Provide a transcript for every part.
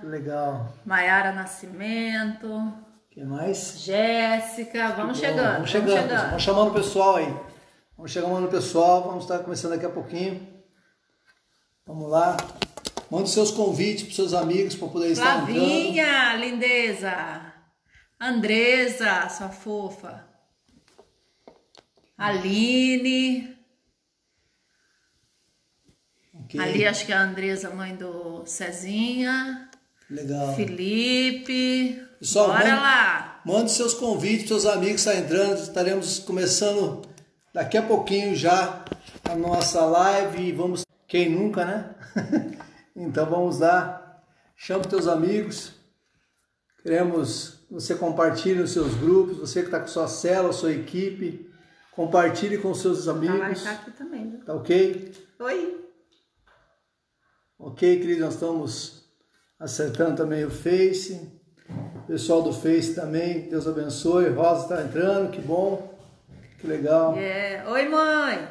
Legal. Maiara Nascimento. Quem mais? Jéssica. Vamos chegando. Vamos chegando. Vamos chamando o pessoal aí. Vamos chamando o pessoal. Vamos estar começando daqui a pouquinho. Vamos lá. Mande seus convites para seus amigos para poder estar entrando. Flavinha, lindeza. Andresa, sua fofa. Aline. Okay. Ali acho que é a Andresa, mãe do Cezinha. Legal. Felipe. Pessoal, bora lá. Mande seus convites para seus amigos que estão entrando. Estaremos começando daqui a pouquinho já a nossa live. E vamos... Quem nunca, né? Então vamos lá. Chama os teus amigos. Queremos que você compartilhe nos seus grupos. Você que está com sua célula, sua equipe. Compartilhe com os seus amigos. Tá aqui também, né? Tá ok? Oi. Ok, queridos, nós estamos acertando também o Face. Pessoal do Face também, Deus abençoe. Rosa está entrando, que bom, que legal. Oi, mãe.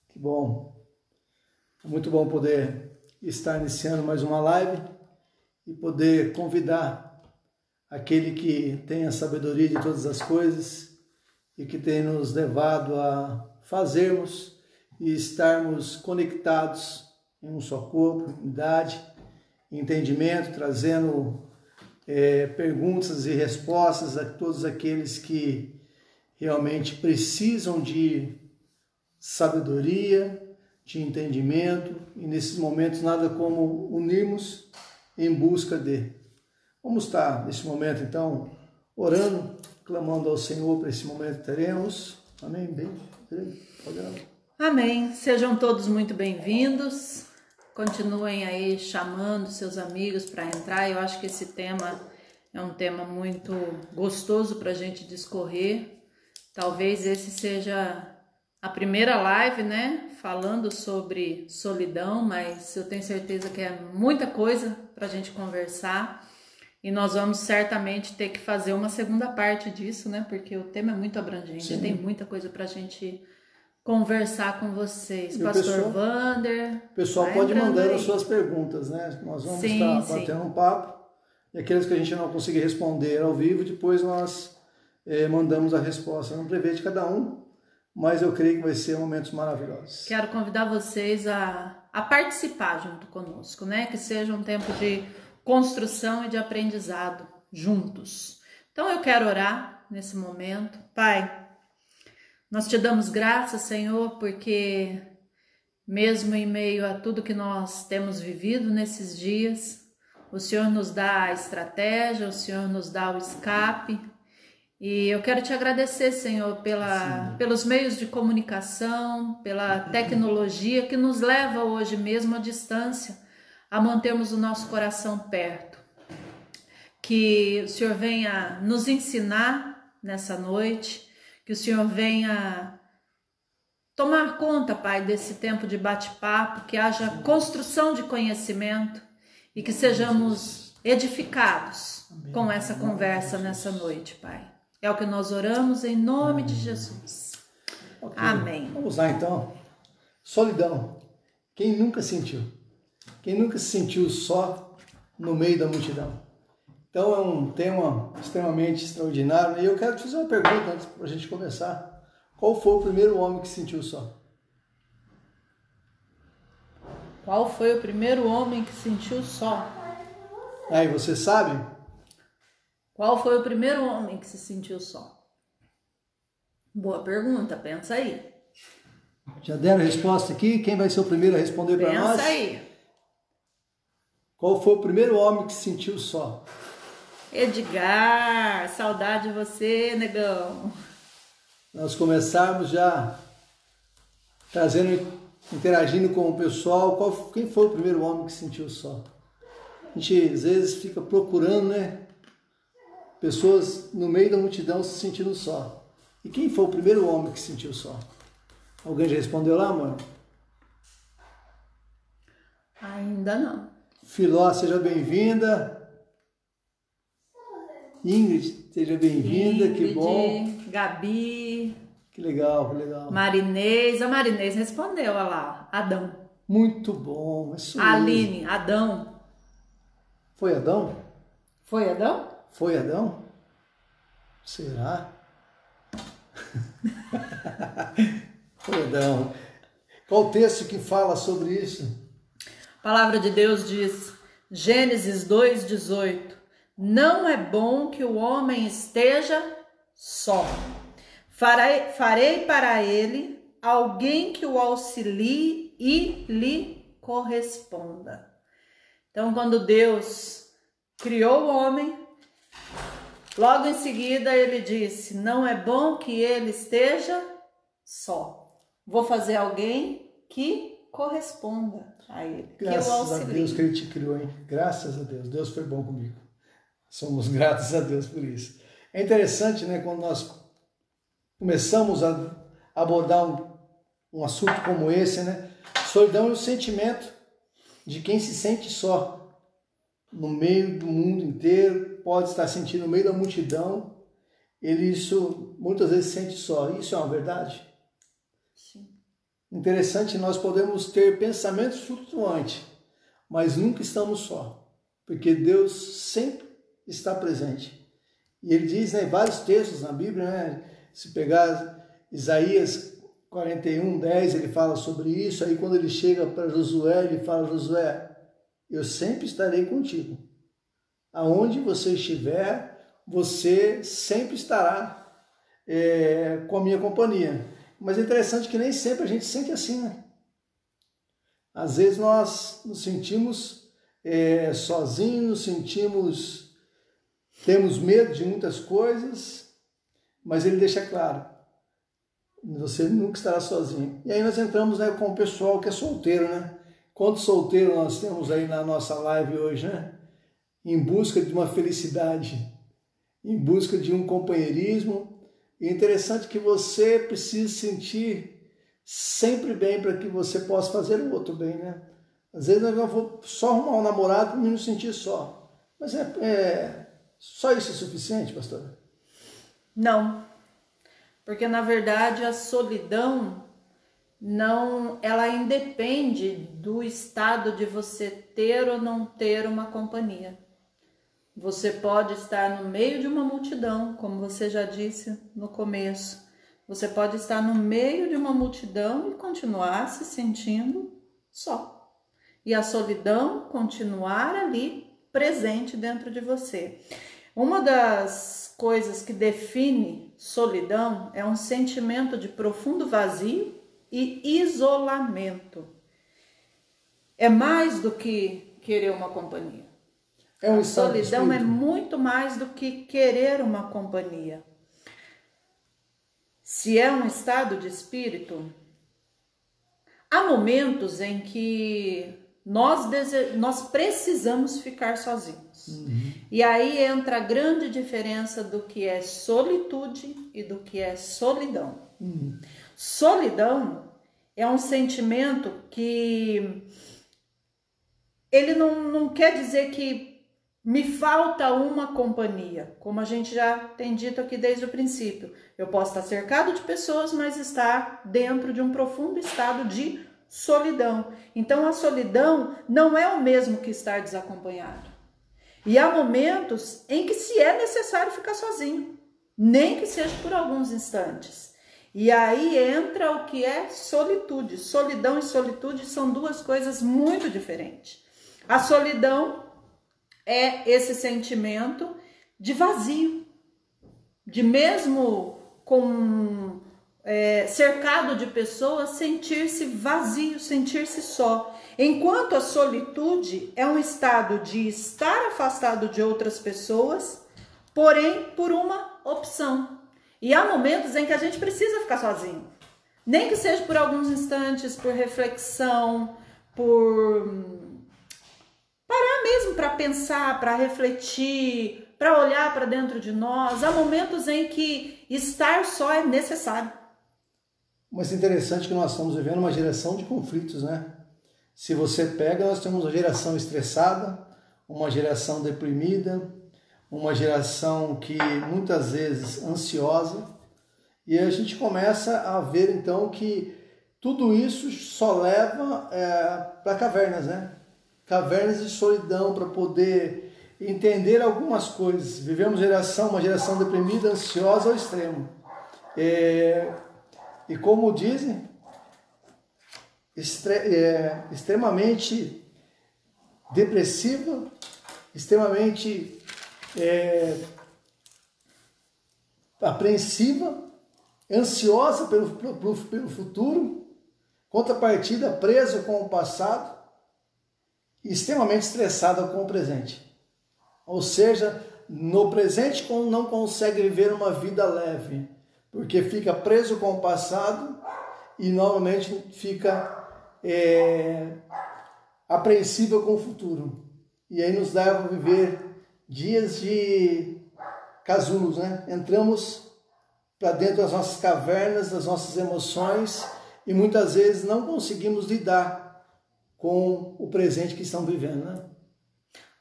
Que bom. Muito bom poder estar iniciando mais uma live e poder convidar aquele que tem a sabedoria de todas as coisas e que tem nos levado a fazermos e estarmos conectados em um só corpo, unidade, entendimento, trazendo perguntas e respostas a todos aqueles que realmente precisam de sabedoria, de entendimento, e nesses momentos nada como unirmos em busca de. Vamos estar nesse momento então orando, clamando ao Senhor para esse momento que teremos. Amém? Bem, pode orar. Amém. Sejam todos muito bem-vindos. Continuem aí chamando seus amigos para entrar. Eu acho que esse tema é um tema muito gostoso para a gente discorrer. Talvez esse seja a primeira live, né? Falando sobre solidão, mas eu tenho certeza que é muita coisa para a gente conversar. E nós vamos certamente ter que fazer uma segunda parte disso, né? Porque o tema é muito abrangente. Sim. Tem muita coisa para a gente conversar com vocês. Pastor Wander. O pessoal pode mandar as suas perguntas, né? Nós vamos estar batendo um papo. E aqueles que a gente não conseguir responder ao vivo, depois nós mandamos a resposta. Não prevê de cada um, mas eu creio que vai ser momentos maravilhosos. Quero convidar vocês a participar junto conosco, né? Que seja um tempo de construção e de aprendizado juntos. Então eu quero orar nesse momento. Pai, nós te damos graças, Senhor, porque mesmo em meio a tudo que nós temos vivido nesses dias, o Senhor nos dá a estratégia, o Senhor nos dá o escape. E eu quero te agradecer, Senhor, pelos meios de comunicação, pela tecnologia que nos leva hoje mesmo à distância a mantermos o nosso coração perto. Que o Senhor venha nos ensinar nessa noite, que o Senhor venha tomar conta, Pai, desse tempo de bate-papo, que haja construção de conhecimento e que sejamos edificados com essa conversa nessa noite, Pai. É o que nós oramos em nome de Jesus. Okay. Amém. Vamos lá então. Solidão. Quem nunca sentiu? Quem nunca se sentiu só no meio da multidão? Então é um tema extremamente extraordinário. E eu quero te fazer uma pergunta antes para a gente começar. Qual foi o primeiro homem que se sentiu só? Qual foi o primeiro homem que se sentiu só? Aí, você sabe? Qual foi o primeiro homem que se sentiu só? Boa pergunta, pensa aí. Já deram a resposta aqui? Quem vai ser o primeiro a responder para nós? Pensa aí. Qual foi o primeiro homem que se sentiu só? Edgar, saudade de você, negão. Nós começarmos já interagindo com o pessoal. Quem foi o primeiro homem que se sentiu só? A gente às vezes fica procurando, né? Pessoas no meio da multidão se sentindo só. E quem foi o primeiro homem que se sentiu só? Alguém já respondeu lá, amor? Ainda não. Filó, seja bem-vinda. Ingrid, seja bem-vinda, que bom. Gabi. Que legal, que legal. Marinês, a Marinês respondeu, olha lá, Adão. Muito bom. Isso Aline, Adão. Foi Adão? Foi Adão? Foi Adão? Será? Foi Adão. Qual o texto que fala sobre isso? A palavra de Deus diz, Gênesis 2:18, não é bom que o homem esteja só. Farei para ele alguém que o auxilie e lhe corresponda. Então, quando Deus criou o homem, logo em seguida ele disse, não é bom que ele esteja só. Vou fazer alguém que corresponda a ele. Graças a Deus que ele te criou, hein? Graças a Deus. Deus foi bom comigo. Somos gratos a Deus por isso. É interessante, né? Quando nós começamos a abordar um assunto como esse, né? Solidão é o sentimento de quem se sente só no meio do mundo inteiro, pode estar sentindo no meio da multidão. Ele isso muitas vezes sente só. Isso é uma verdade? Sim. Interessante, nós podemos ter pensamentos flutuantes, mas nunca estamos só, porque Deus sempre está presente. E ele diz, né, vários textos na Bíblia, né, se pegar Isaías 41:10, ele fala sobre isso. Aí quando ele chega para Josué, ele fala, Josué, eu sempre estarei contigo. Aonde você estiver, você sempre estará com a minha companhia. Mas é interessante que nem sempre a gente sente assim, né? Às vezes nós nos sentimos sozinhos, temos medo de muitas coisas, mas ele deixa claro, você nunca estará sozinho. E aí nós entramos, né, com o pessoal que é solteiro, né? Quantos solteiros nós temos aí na nossa live hoje, né? Em busca de uma felicidade, em busca de um companheirismo. E é interessante que você precisa sentir sempre bem para que você possa fazer o outro bem, né? Às vezes eu vou só arrumar um namorado para me não sentir só. Mas só isso é suficiente, pastor? Não, porque na verdade a solidão ela independe do estado de você ter ou não ter uma companhia. Você pode estar no meio de uma multidão, como você já disse no começo. Você pode estar no meio de uma multidão e continuar se sentindo só. E a solidão continuar ali presente dentro de você. Uma das coisas que define solidão é um sentimento de profundo vazio e isolamento. É mais do que querer uma companhia. A solidão é muito mais do que querer uma companhia. Se é um estado de espírito, há momentos em que nós precisamos ficar sozinhos. Uhum. E aí entra a grande diferença do que é solitude e do que é solidão. Uhum. Solidão é um sentimento que ele não quer dizer que me falta uma companhia, como a gente já tem dito aqui desde o princípio. Eu posso estar cercado de pessoas, mas estar dentro de um profundo estado de solidão. Então a solidão não é o mesmo que estar desacompanhado. E há momentos em que se é necessário ficar sozinho, nem que seja por alguns instantes. E aí entra o que é solitude. Solidão e solitude são duas coisas muito diferentes. A solidão é esse sentimento de vazio, de mesmo com cercado de pessoas, sentir-se vazio, sentir-se só. Enquanto a solitude é um estado de estar afastado de outras pessoas, porém por uma opção. E há momentos em que a gente precisa ficar sozinho, nem que seja por alguns instantes, por reflexão, por parar mesmo para pensar, para refletir, para olhar para dentro de nós. Há momentos em que estar só é necessário. Mas é interessante que nós estamos vivendo uma geração de conflitos, né? Se você pega, nós temos uma geração estressada, uma geração deprimida, uma geração que muitas vezes ansiosa, e a gente começa a ver então que tudo isso só leva para cavernas, né? Cavernas de solidão, para poder entender algumas coisas. Vivemos uma geração deprimida, ansiosa ao extremo. E como dizem, extremamente depressiva, extremamente apreensiva, ansiosa pelo futuro, contrapartida, presa com o passado e extremamente estressada com o presente. Ou seja, no presente não consegue viver uma vida leve, porque fica preso com o passado e novamente fica apreensiva com o futuro. E aí nos leva a viver dias de casulos, né? Entramos para dentro das nossas cavernas, das nossas emoções e muitas vezes não conseguimos lidar com o presente que estamos vivendo, né?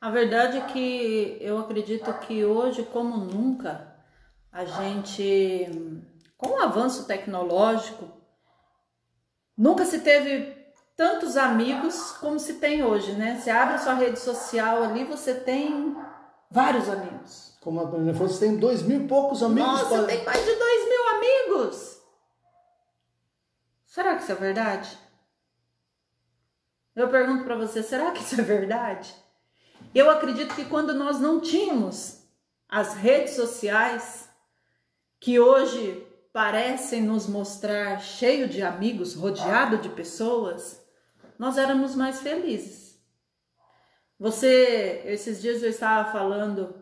A verdade é que eu acredito que hoje, como nunca, a gente, com o avanço tecnológico, nunca se teve tantos amigos como se tem hoje, né? Você abre a sua rede social ali, você tem vários amigos. Como a Bruna falou, você tem 2.000 e poucos amigos. Nossa, tem mais de 2.000 amigos! Será que isso é verdade? Eu pergunto para você, será que isso é verdade? Eu acredito que quando nós não tínhamos as redes sociais, que hoje parecem nos mostrar cheio de amigos, rodeado de pessoas, nós éramos mais felizes. Esses dias eu estava falando,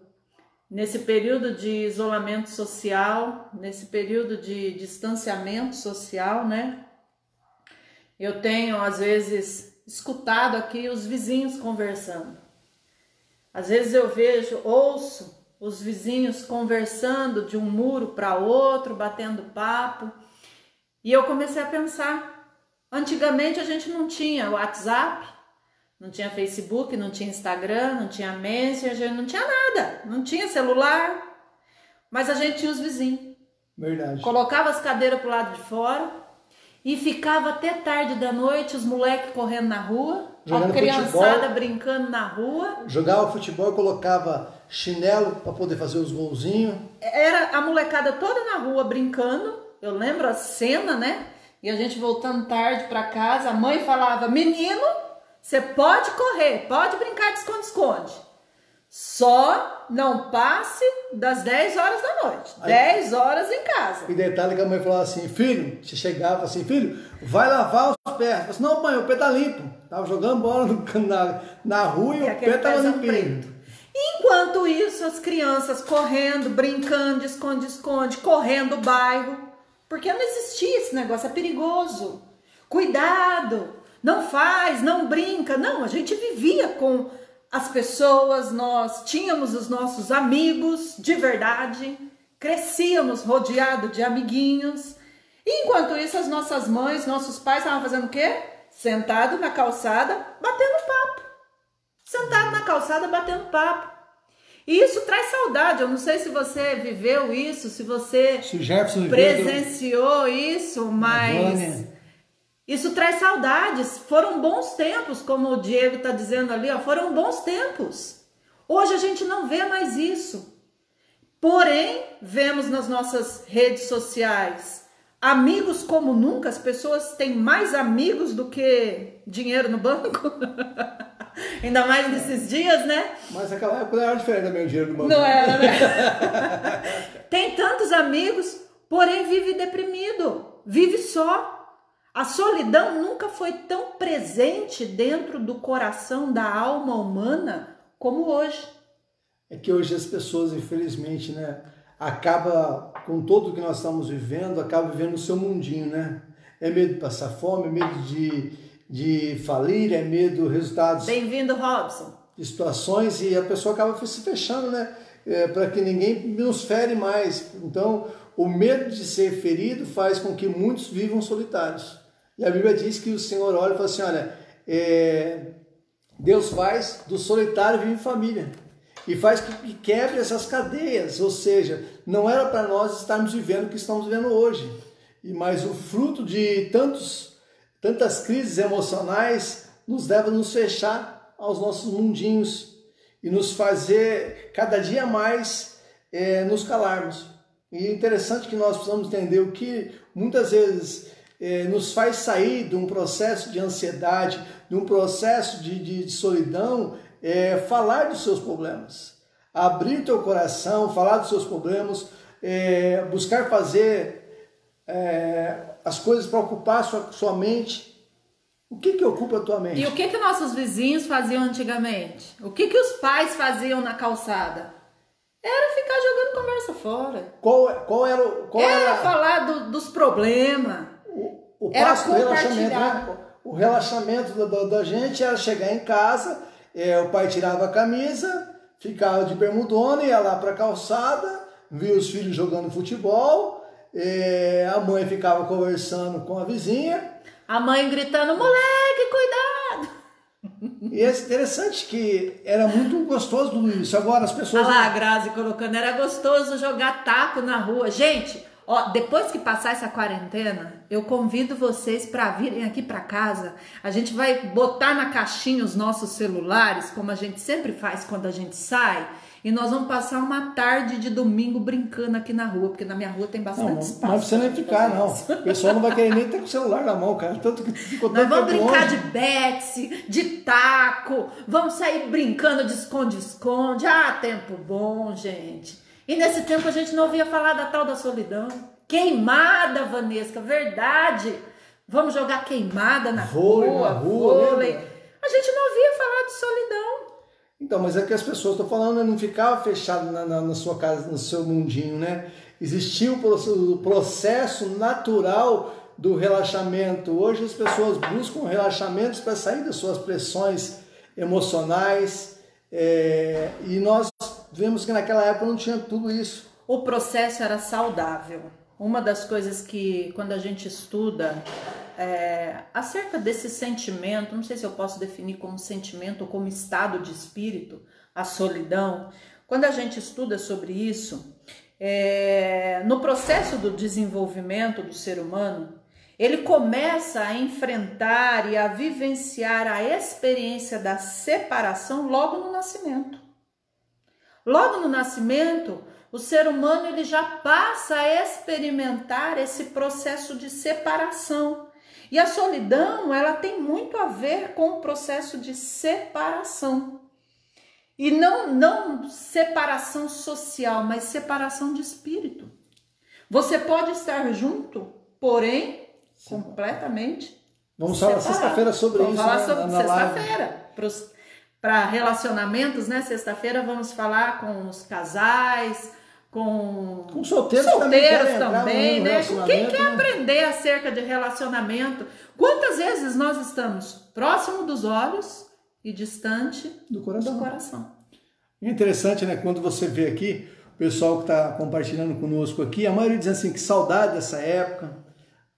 nesse período de isolamento social, nesse período de distanciamento social, né? Eu tenho, às vezes, escutado aqui os vizinhos conversando. Às vezes eu ouço os vizinhos conversando de um muro para outro, batendo papo. E eu comecei a pensar, antigamente a gente não tinha WhatsApp, não tinha Facebook, não tinha Instagram, não tinha Messenger, não tinha nada, não tinha celular, mas a gente tinha os vizinhos. Verdade. Colocava as cadeiras pro lado de fora e ficava até tarde da noite, os moleques correndo na rua, a criançada brincando na rua. Jogava futebol e colocava chinelo para poder fazer os golzinhos. Era a molecada toda na rua brincando, eu lembro a cena, né? E a gente voltando tarde para casa, a mãe falava, menino, você pode correr, pode brincar de esconde-esconde. Só não passe das 10 horas da noite. Aí, 10 horas em casa. E detalhe que a mãe falava assim, filho, você chegava assim, filho, vai lavar os pés. Eu falei assim, não, mãe, o pé tá limpo. Tava jogando bola na rua e o pé tava limpinho. Enquanto isso, as crianças correndo, brincando de esconde-esconde, correndo o bairro. Porque não existia esse negócio, é perigoso. Cuidado, não faz, não brinca. Não, a gente vivia com as pessoas, nós tínhamos os nossos amigos de verdade, crescíamos rodeado de amiguinhos. E enquanto isso, as nossas mães, nossos pais estavam fazendo o quê? Sentado na calçada, batendo papo. Sentado na calçada, batendo papo. E isso traz saudade. Eu não sei se você viveu isso, se você presenciou isso, mas isso traz saudades. Foram bons tempos, como o Diego está dizendo ali, ó, foram bons tempos. Hoje a gente não vê mais isso. Porém, vemos nas nossas redes sociais amigos como nunca. As pessoas têm mais amigos do que dinheiro no banco. Ainda mais nesses dias, né? Mas naquela época não era diferente também o dinheiro no banco. Não era, né? Tem tantos amigos, porém vive deprimido, vive só. A solidão nunca foi tão presente dentro do coração, da alma humana, como hoje. É que hoje as pessoas, infelizmente, né, acaba com tudo que nós estamos vivendo, acaba vivendo no seu mundinho, né? É medo de passar fome, é medo de falir, é medo de resultados. Bem-vindo, Robson. De situações, e a pessoa acaba se fechando, né? Para que ninguém nos fere mais. Então, o medo de ser ferido faz com que muitos vivam solitários. E a Bíblia diz que o Senhor olha e fala assim, olha, Deus faz do solitário vive família. E faz que quebre essas cadeias, ou seja, não era para nós estarmos vivendo o que estamos vivendo hoje. Mas o fruto de tantos tantas crises emocionais nos leva a nos fechar aos nossos mundinhos e nos fazer cada dia mais nos calarmos. E é interessante que nós precisamos entender o que muitas vezes nos faz sair de um processo de ansiedade, de um processo de solidão, falar dos seus problemas. Abrir teu coração, falar dos seus problemas, buscar fazer as coisas para ocupar sua mente. O que ocupa a tua mente? E o que nossos vizinhos faziam antigamente? O que os pais faziam na calçada? Era ficar jogando conversa fora. Era falar dos problemas. O passo do relaxamento, né? O relaxamento da gente era chegar em casa, o pai tirava a camisa, ficava de bermudona, ia lá para a calçada, via os filhos jogando futebol, a mãe ficava conversando com a vizinha. A mãe gritando, moleque, cuidado! E é interessante que era muito gostoso tudo isso. Agora as pessoas... Olha lá a Grazi colocando, era gostoso jogar taco na rua. Gente, ó, depois que passar essa quarentena, eu convido vocês para virem aqui para casa. A gente vai botar na caixinha os nossos celulares, como a gente sempre faz quando a gente sai. E nós vamos passar uma tarde de domingo brincando aqui na rua, porque na minha rua tem bastante espaço. Não precisa nem ficar, não. O pessoal não vai querer nem ter com o celular na mão, cara. Tanto que ficou nós vamos brincar longe. de betsy, de taco, vamos sair brincando de esconde-esconde. Ah, tempo bom, gente. E nesse tempo a gente não ouvia falar da tal da solidão. Queimada, Vanesca, verdade. Vamos jogar queimada na rua, vôlei. A gente não ouvia falar de solidão. Então, mas é que as pessoas estão falando, não ficava fechado na sua casa, no seu mundinho, né? Existia o processo natural do relaxamento. Hoje as pessoas buscam relaxamentos para sair das suas pressões emocionais, e nós vemos que naquela época não tinha tudo isso. O processo era saudável. Uma das coisas que, quando a gente estuda acerca desse sentimento, não sei se eu posso definir como sentimento ou como estado de espírito, a solidão, quando a gente estuda sobre isso, no processo do desenvolvimento do ser humano, ele começa a enfrentar e a vivenciar a experiência da separação logo no nascimento. Logo no nascimento, o ser humano ele já passa a experimentar esse processo de separação. E a solidão, ela tem muito a ver com o processo de separação. E não separação social, mas separação de espírito. Você pode estar junto, porém, completamente Vamos falar sexta-feira sobre isso. Vamos falar sobre sexta-feira. Para relacionamentos, né? Sexta-feira vamos falar com os casais, com solteiros também, né? Com quem quer aprender acerca de relacionamento. Quantas vezes nós estamos próximo dos olhos e distante do coração. É interessante, né? Quando você vê aqui, o pessoal que está compartilhando conosco aqui, a maioria diz assim, que saudade dessa época,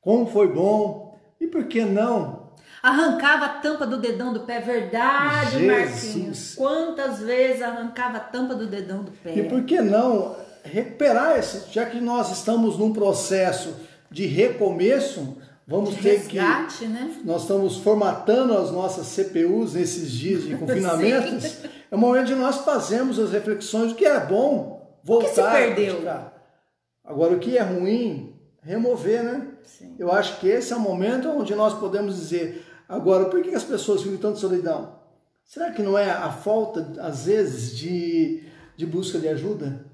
como foi bom, e por que não? Arrancava a tampa do dedão do pé, verdade, Marquinhos? Quantas vezes arrancava a tampa do dedão do pé? E por que não recuperar isso? Já que nós estamos num processo de recomeço, vamos ter resgate, né? Nós estamos formatando as nossas CPUs nesses dias de confinamentos. É o momento de nós fazermos as reflexões. O que é bom, voltar. O que se perdeu? Agora, o que é ruim, remover, né? Sim. Eu acho que esse é o momento onde nós podemos dizer, agora, por que as pessoas ficam tanto solidão? Será que não é a falta, às vezes, de busca de ajuda?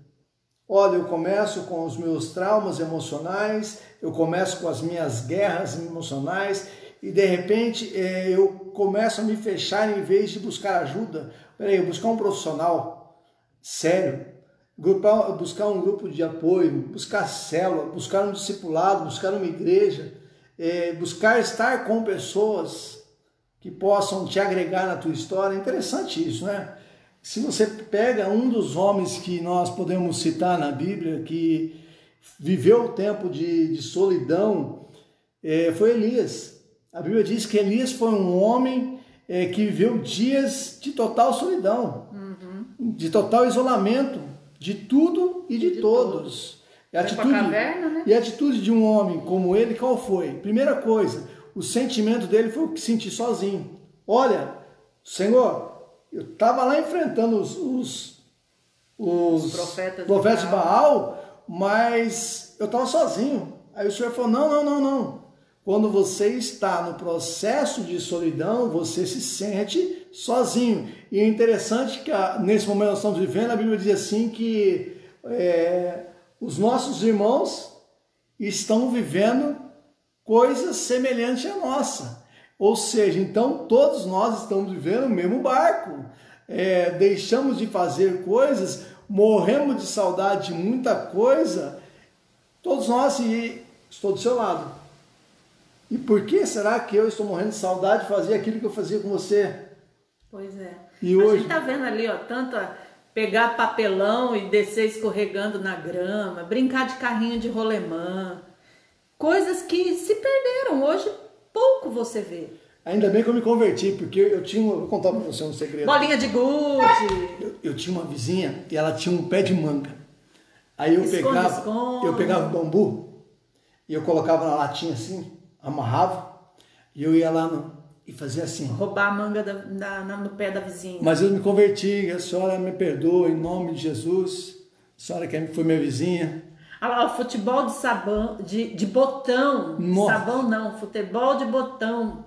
Olha, eu começo com os meus traumas emocionais, eu começo com as minhas guerras emocionais e, de repente, eu começo a me fechar em vez de buscar ajuda. Peraí, buscar um profissional sério, buscar um grupo de apoio, buscar célula, buscar um discipulado, buscar uma igreja, buscar estar com pessoas que possam te agregar na tua história. É interessante isso, né? Se você pega um dos homens que nós podemos citar na Bíblia, que viveu o tempo de solidão, foi Elias. A Bíblia diz que Elias foi um homem que viveu dias de total solidão, de total isolamento, de tudo e de todos. E a atitude de um homem como ele, qual foi? Primeira coisa, o sentimento dele foi o que senti sozinho. Olha, Senhor, eu estava lá enfrentando os profetas de Baal, mas eu estava sozinho. Aí o Senhor falou, não. Quando você está no processo de solidão, você se sente sozinho. E é interessante que nesse momento nós estamos vivendo, a Bíblia diz assim que os nossos irmãos estão vivendo coisas semelhantes à nossa. Ou seja, então todos nós estamos vivendo o mesmo barco. Deixamos de fazer coisas, morremos de saudade de muita coisa, todos nós, e estou do seu lado. E por que será que eu estou morrendo de saudade de fazer aquilo que eu fazia com você? Pois é. E a hoje... gente tá vendo ali, ó, tanto pegar papelão e descer escorregando na grama, brincar de carrinho de rolemã, coisas que se perderam. Hoje pouco você vê. Ainda bem que eu me converti, porque vou contar para você um segredo. Bolinha de gude. Eu tinha uma vizinha e ela tinha um pé de manga. Aí eu pegava o bambu e eu colocava na latinha assim, amarrava, e eu ia lá e fazia assim. Roubar a manga no pé da vizinha. Mas eu me converti, a senhora me perdoa em nome de Jesus, a senhora que foi minha vizinha. Olha lá, o futebol de sabão, de botão. Nossa. Sabão não, futebol de botão.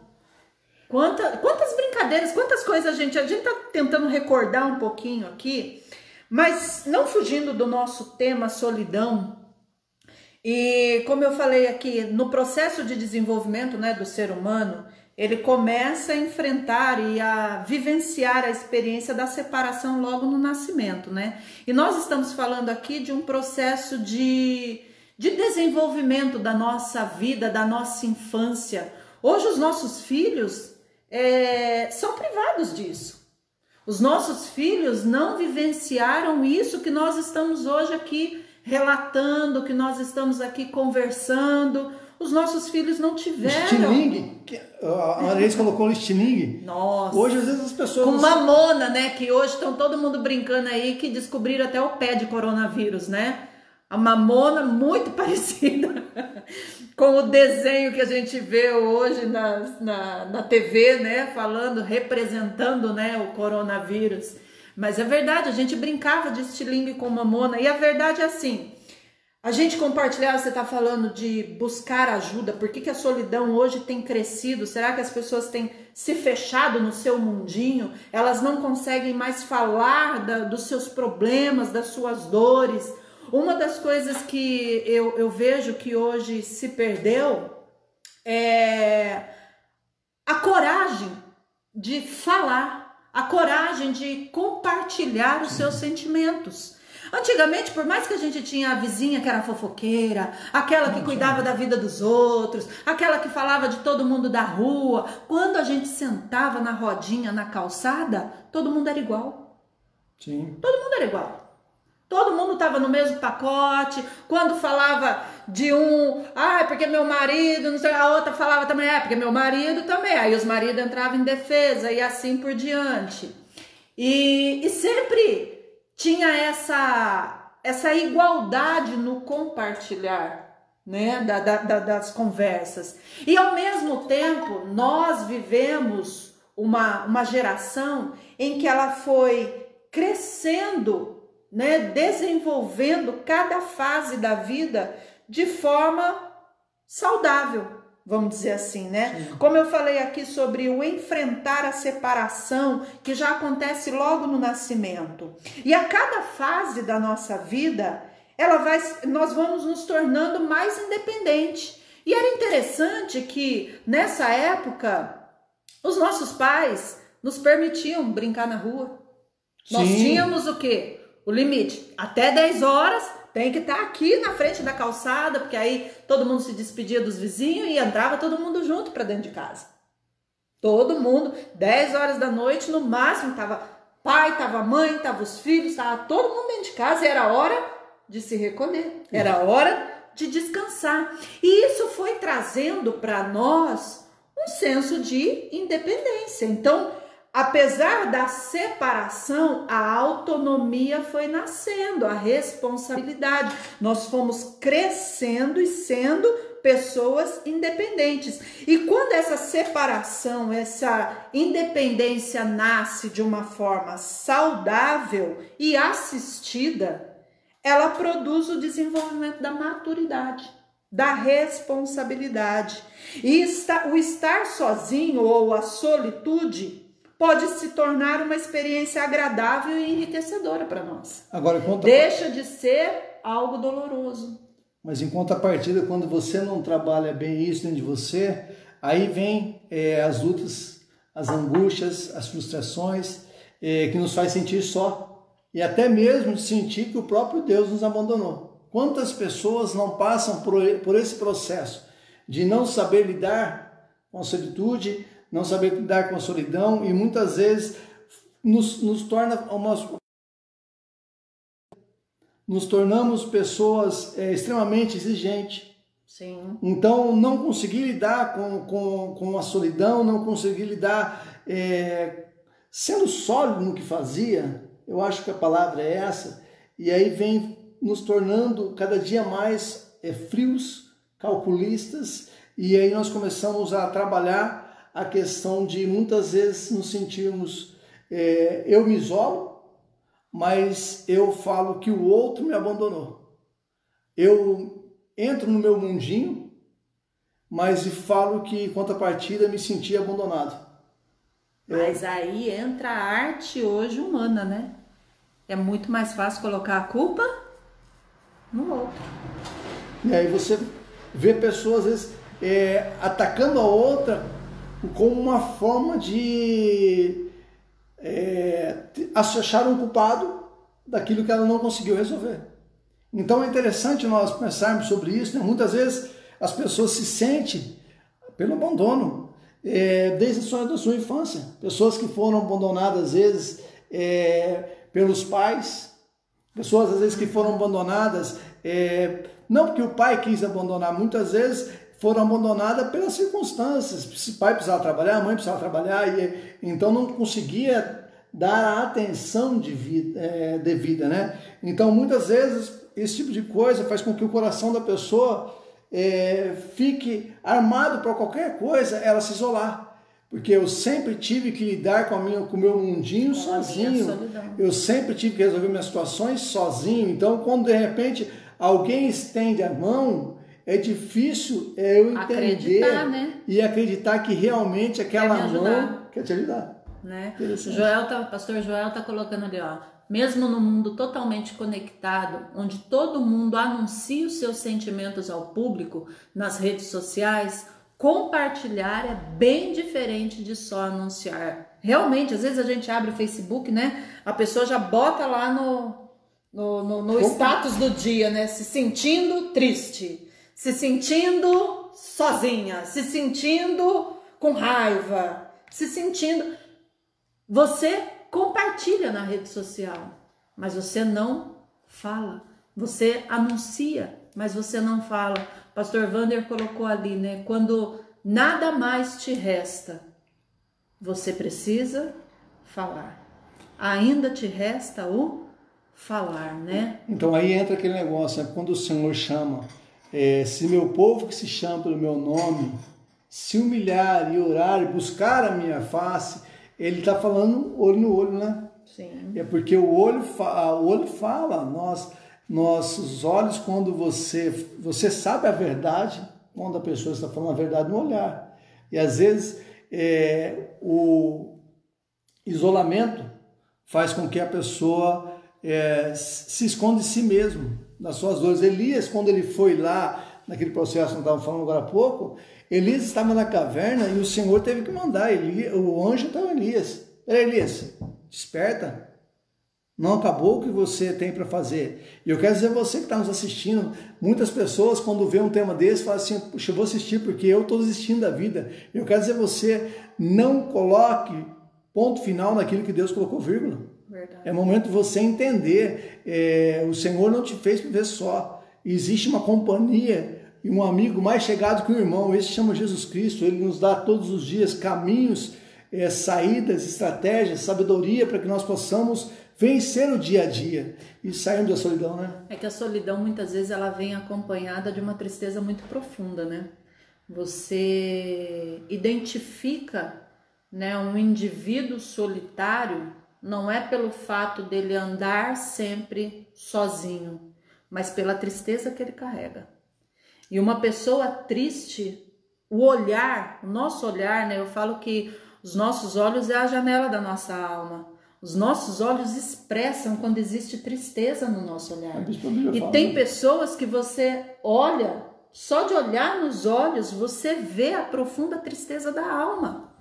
Quantas brincadeiras, quantas coisas a gente está tentando recordar um pouquinho aqui, mas não fugindo do nosso tema solidão. E como eu falei aqui, no processo de desenvolvimento, né, do ser humano, ele começa a enfrentar e a vivenciar a experiência da separação logo no nascimento, né? E nós estamos falando aqui de um processo de desenvolvimento da nossa vida, da nossa infância. Hoje os nossos filhos são privados disso. Os nossos filhos não vivenciaram isso que nós estamos hoje aqui relatando, que nós estamos aqui conversando. Os nossos filhos não tiveram. Estilingue, a Maria colocou o estilingue. Nossa. Hoje às vezes as pessoas... Com mamona, né, que hoje estão todo mundo brincando aí, que descobriram até o pé de coronavírus, né? A mamona muito parecida com o desenho que a gente vê hoje na TV, né, falando, representando, né, o coronavírus. Mas é verdade, a gente brincava de estilingue com mamona, e a verdade é assim, a gente compartilhava, você está falando de buscar ajuda, por que a solidão hoje tem crescido? Será que as pessoas têm se fechado no seu mundinho? Elas não conseguem mais falar dos seus problemas, das suas dores? Uma das coisas que eu vejo que hoje se perdeu é a coragem de falar, a coragem de compartilhar os seus sentimentos. Antigamente, por mais que a gente tinha a vizinha que era fofoqueira, aquela que cuidava da vida dos outros, aquela que falava de todo mundo da rua, quando a gente sentava na rodinha, na calçada, todo mundo era igual. Sim. Todo mundo era igual. Todo mundo estava no mesmo pacote. Quando falava de porque meu marido, não sei, a outra falava também, porque meu marido também. Aí os maridos entravam em defesa e assim por diante. E sempre tinha essa igualdade no compartilhar, né, das conversas. E ao mesmo tempo, nós vivemos uma geração em que ela foi crescendo, né, desenvolvendo cada fase da vida de forma saudável, vamos dizer assim, né? Sim. Como eu falei aqui sobre o enfrentar a separação, que já acontece logo no nascimento. E a cada fase da nossa vida, nós vamos nos tornando mais independentes. E era interessante que, nessa época, os nossos pais nos permitiam brincar na rua. Sim. Nós tínhamos o quê? O limite, até 10 horas tem que estar aqui na frente da calçada, porque aí todo mundo se despedia dos vizinhos e entrava todo mundo junto para dentro de casa. Todo mundo, 10 horas da noite, no máximo, tava pai, tava mãe, tava os filhos, tava todo mundo dentro de casa e era hora de se recolher, era hora de descansar. E isso foi trazendo para nós um senso de independência. Então, apesar da separação, a autonomia foi nascendo, a responsabilidade. Nós fomos crescendo e sendo pessoas independentes. E quando essa separação, essa independência nasce de uma forma saudável e assistida, ela produz o desenvolvimento da maturidade, da responsabilidade. E o estar sozinho ou a solitude pode se tornar uma experiência agradável e enriquecedora para nós. Agora, deixa de ser algo doloroso. Mas em contrapartida, quando você não trabalha bem isso dentro de você, aí vem as lutas, as angústias, as frustrações, que nos faz sentir só. E até mesmo sentir que o próprio Deus nos abandonou. Quantas pessoas não passam por esse processo de não saber lidar com a solitude, não saber lidar com a solidão, e muitas vezes nos tornamos pessoas extremamente exigentes. Sim. Então, não conseguir lidar com a solidão, não conseguir lidar sendo sólido no que fazia, eu acho que a palavra é essa, e aí vem nos tornando cada dia mais frios, calculistas, e aí nós começamos a trabalhar a questão de muitas vezes nos sentirmos, eu me isolo, mas eu falo que o outro me abandonou. Eu entro no meu mundinho, mas falo que em contrapartida me senti abandonado. Mas aí entra a arte hoje humana, né? É muito mais fácil colocar a culpa no outro. E aí você vê pessoas, às vezes, atacando a outra como uma forma de achar um culpado daquilo que ela não conseguiu resolver. Então é interessante nós pensarmos sobre isso, né? Muitas vezes as pessoas se sentem pelo abandono, desde a sua infância. Pessoas que foram abandonadas, às vezes, pelos pais. Pessoas, às vezes, que foram abandonadas, não porque o pai quis abandonar, muitas vezes foram abandonadas pelas circunstâncias. O pai precisava trabalhar, a mãe precisava trabalhar, então não conseguia dar a atenção devida, né? Então, muitas vezes, esse tipo de coisa faz com que o coração da pessoa fique armado para qualquer coisa, ela se isolar. Porque eu sempre tive que lidar com o meu mundinho sozinho. Eu sempre tive que resolver minhas situações sozinho. Então, quando de repente alguém estende a mão, é difícil eu entender e acreditar que realmente aquela mão quer te ajudar. Né? Pastor Joel está colocando ali, ó, mesmo no mundo totalmente conectado, onde todo mundo anuncia os seus sentimentos ao público nas redes sociais, compartilhar é bem diferente de só anunciar. Realmente, às vezes a gente abre o Facebook, né? A pessoa já bota lá no status do dia, né? Se sentindo triste, se sentindo sozinha, se sentindo com raiva, se sentindo... Você compartilha na rede social, mas você não fala. Você anuncia, mas você não fala. Pastor Wander colocou ali, né? Quando nada mais te resta, você precisa falar. Ainda te resta o falar, né? Então aí entra aquele negócio, né? Quando o Senhor chama, se meu povo que se chama pelo meu nome, se humilhar e orar e buscar a minha face, ele está falando olho no olho, né? Sim. É porque o olho fala, nossos olhos, quando você sabe a verdade, quando a pessoa está falando a verdade no olhar. E às vezes o isolamento faz com que a pessoa se esconda de si mesmo, das suas dores. Elias, quando ele foi lá, naquele processo que nós estávamos falando agora há pouco, Elias estava na caverna e o Senhor teve que mandar, o anjo estava Elias. Elias, desperta, não acabou o que você tem para fazer. E eu quero dizer a você que está nos assistindo, muitas pessoas quando vê um tema desse falam assim, puxa, eu vou assistir porque eu estou desistindo da vida. Eu quero dizer a você, não coloque ponto final naquilo que Deus colocou vírgula. Verdade. É momento de você entender, o Senhor não te fez viver só. Existe uma companhia e um amigo mais chegado que o irmão, esse se chama Jesus Cristo. Ele nos dá todos os dias caminhos saídas, estratégias, sabedoria para que nós possamos vencer o dia a dia e sairmos da solidão, né? É que a solidão muitas vezes ela vem acompanhada de uma tristeza muito profunda, né? Você identifica, né, um indivíduo solitário não é pelo fato dele andar sempre sozinho, mas pela tristeza que ele carrega. E uma pessoa triste, o olhar, o nosso olhar, né? Eu falo que os nossos olhos é a janela da nossa alma. Os nossos olhos expressam quando existe tristeza no nosso olhar. E tem pessoas que você olha, só de olhar nos olhos, você vê a profunda tristeza da alma.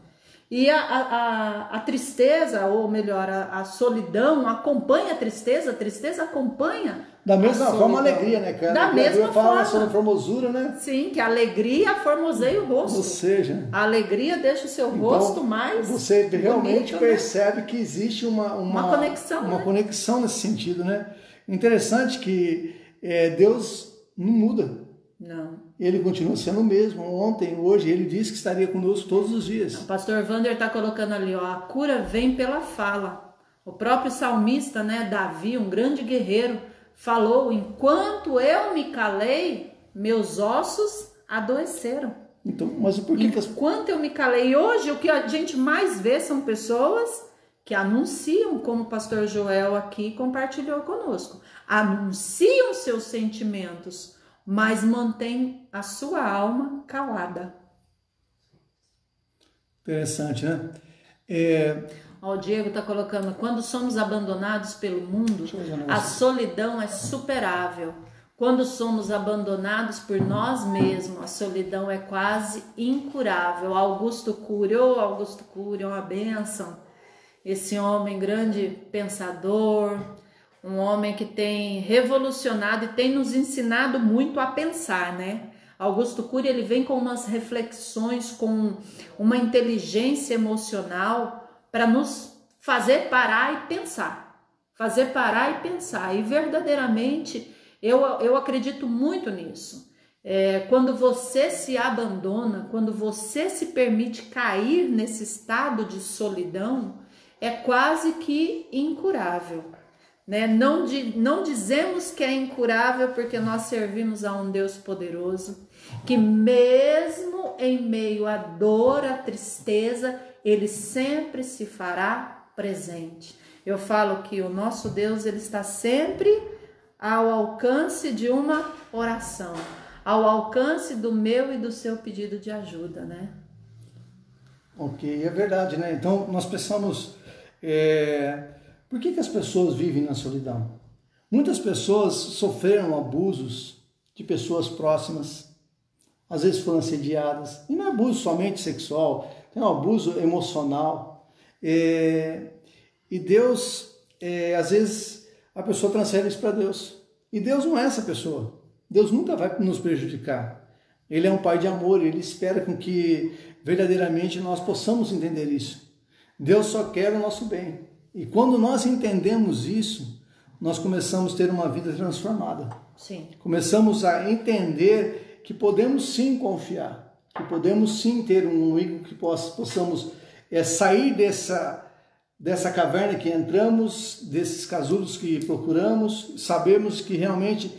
E a tristeza, ou melhor, a solidão acompanha a tristeza acompanha da mesma forma a alegria, né, cara? Da mesma forma. Sobre a formosura, né? Sim, que a alegria formoseia o rosto. Ou seja, a alegria deixa o seu rosto mais você realmente bonito, percebe, né, que existe uma conexão, uma conexão nesse sentido, né? Interessante que Deus não muda. Não. Ele continua sendo o mesmo, ontem, hoje, ele disse que estaria conosco todos os dias. O pastor Wander está colocando ali, ó, a cura vem pela fala. O próprio salmista, né, Davi, um grande guerreiro, falou: enquanto eu me calei, meus ossos adoeceram. Então, mas por que enquanto eu me calei? E hoje o que a gente mais vê são pessoas que anunciam, como o pastor Joel aqui compartilhou conosco, anunciam seus sentimentos, mas mantém a sua alma calada. Interessante, né? O Diego está colocando: quando somos abandonados pelo mundo, a solidão é superável. Quando somos abandonados por nós mesmos, a solidão é quase incurável. Augusto Cury, uma bênção. Esse homem, grande pensador, um homem que tem revolucionado e tem nos ensinado muito a pensar, né? Augusto Cury, ele vem com umas reflexões, com uma inteligência emocional para nos fazer parar e pensar. Fazer parar e pensar. E verdadeiramente, eu acredito muito nisso. Quando você se abandona, quando você se permite cair nesse estado de solidão, é quase que incurável. Né? Não dizemos que é incurável porque nós servimos a um Deus poderoso, que mesmo em meio à dor, à tristeza, Ele sempre se fará presente. Eu falo que o nosso Deus, Ele está sempre ao alcance de uma oração, ao alcance do meu e do seu pedido de ajuda, né? Ok, é verdade, né? Então nós precisamos... Por que as pessoas vivem na solidão? Muitas pessoas sofreram abusos de pessoas próximas, às vezes foram assediadas, e não é abuso somente sexual, tem um abuso emocional, e Deus, às vezes a pessoa transfere isso para Deus, e Deus não é essa pessoa, Deus nunca vai nos prejudicar, Ele é um Pai de amor, Ele espera com que verdadeiramente nós possamos entender isso. Deus só quer o nosso bem. E quando nós entendemos isso, nós começamos a ter uma vida transformada. Sim. Começamos a entender que podemos sim confiar, que podemos sim ter um amigo que possamos sair dessa caverna que entramos, desses casulos que procuramos, sabemos que realmente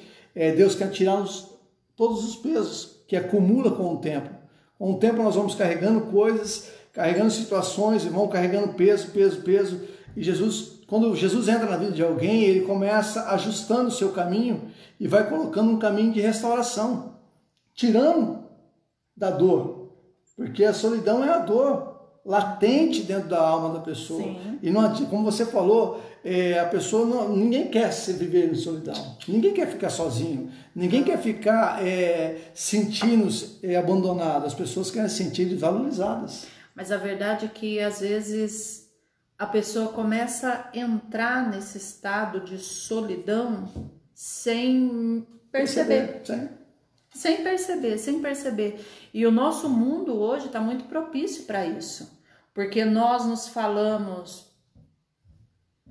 Deus quer tirar-nos todos os pesos que acumula com o tempo. Com o tempo nós vamos carregando coisas, carregando situações, e vamos carregando peso. E quando Jesus entra na vida de alguém, ele começa ajustando o seu caminho e vai colocando um caminho de restauração, tirando da dor, porque a solidão é a dor latente dentro da alma da pessoa. Sim. E não, como você falou, a pessoa ninguém quer viver em solidão, ninguém quer ficar sozinho, ninguém quer ficar sentindo-se abandonado. As pessoas querem se sentir valorizadas. Mas a verdade é que às vezes a pessoa começa a entrar nesse estado de solidão sem perceber. Sem perceber. E o nosso mundo hoje está muito propício para isso, porque nós nos falamos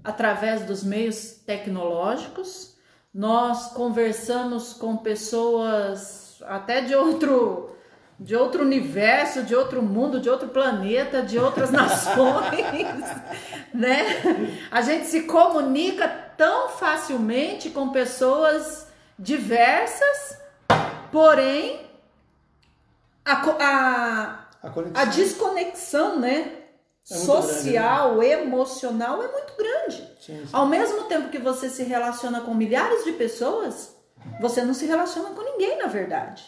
através dos meios tecnológicos, nós conversamos com pessoas até de outro de outro universo, de outro mundo, de outro planeta, de outras nações, né? A gente se comunica tão facilmente com pessoas diversas, porém a desconexão, né? Social, grande, né? Emocional é muito grande. Sim, sim. Ao mesmo tempo que você se relaciona com milhares de pessoas, você não se relaciona com ninguém, na verdade.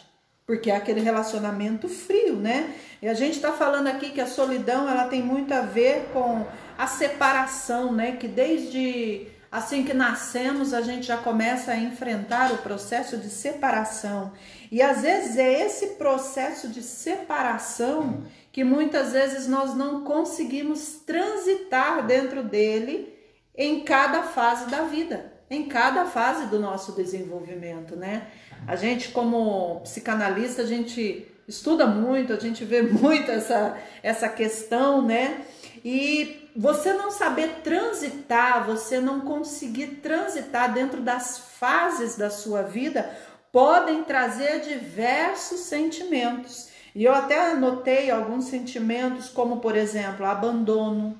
Porque é aquele relacionamento frio, né? E a gente tá falando aqui que a solidão, ela tem muito a ver com a separação, né? Que desde assim que nascemos, a gente já começa a enfrentar o processo de separação. E às vezes é esse processo de separação que muitas vezes nós não conseguimos transitar dentro dele em cada fase da vida, em cada fase do nosso desenvolvimento, né? A gente, como psicanalista, a gente estuda muito, a gente vê muito essa questão, né? E você não saber transitar, você não conseguir transitar dentro das fases da sua vida, podem trazer diversos sentimentos. E eu até anotei alguns sentimentos, como por exemplo, abandono,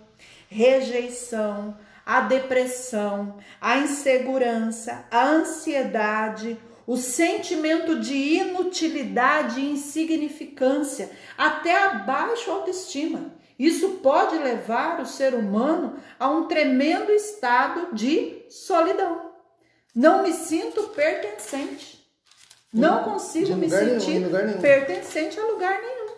rejeição, a depressão, a insegurança, a ansiedade, o sentimento de inutilidade e insignificância, até a baixa autoestima. Isso pode levar o ser humano a um tremendo estado de solidão. Não me sinto pertencente. Não consigo me sentir pertencente a lugar nenhum.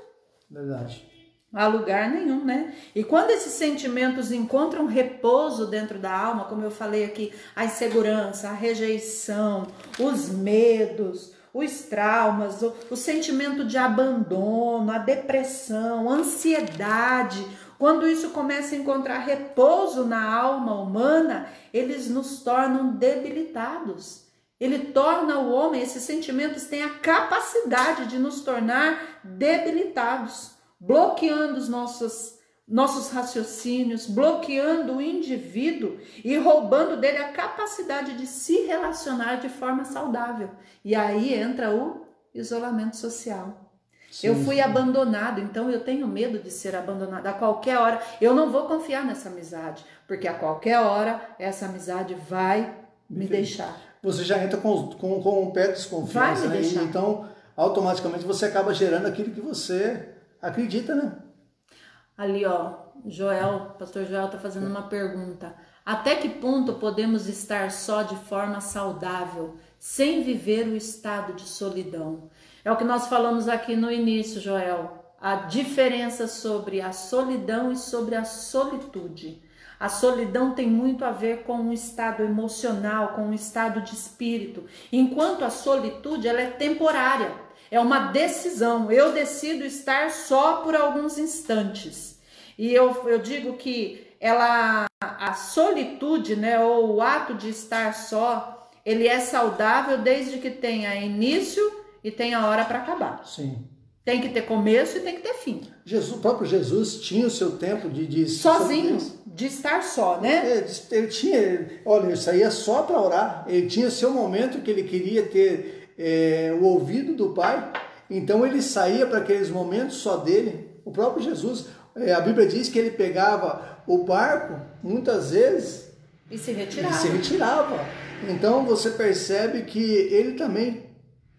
Verdade. A lugar nenhum, né? E quando esses sentimentos encontram repouso dentro da alma, como eu falei aqui, a insegurança, a rejeição, os medos, os traumas, o sentimento de abandono, a depressão, a ansiedade, quando isso começa a encontrar repouso na alma humana, eles nos tornam debilitados. Ele torna o homem, esses sentimentos têm a capacidade de nos tornar debilitados, bloqueando os nossos raciocínios, bloqueando o indivíduo e roubando dele a capacidade de se relacionar de forma saudável. E aí entra o isolamento social. Sim, eu fui abandonado, então eu tenho medo de ser abandonado a qualquer hora. Eu não vou confiar nessa amizade, porque a qualquer hora essa amizade vai me deixar. Você já entra com um pé de desconfiança, né? E então automaticamente você acaba gerando aquilo que você acredita, né? Ali, ó, pastor Joel tá fazendo uma pergunta. Até que ponto podemos estar só de forma saudável, sem viver o estado de solidão? É o que nós falamos aqui no início, Joel. A diferença sobre a solidão e sobre a solitude. A solidão tem muito a ver com um estado emocional, com um estado de espírito. Enquanto a solitude, ela é temporária. É uma decisão. Eu decido estar só por alguns instantes. E eu digo que a solitude, né, ou o ato de estar só, ele é saudável desde que tenha início e tenha hora para acabar. Sim. Tem que ter começo e tem que ter fim. O próprio Jesus tinha o seu tempo de sozinho, de estar só, né? Ele tinha, olha, ele saía só para orar. Ele tinha seu momento que ele queria ter o ouvido do Pai. Então ele saía para aqueles momentos só dele. O próprio Jesus, a Bíblia diz que ele pegava o barco, muitas vezes, e se retirava. Então você percebe que ele também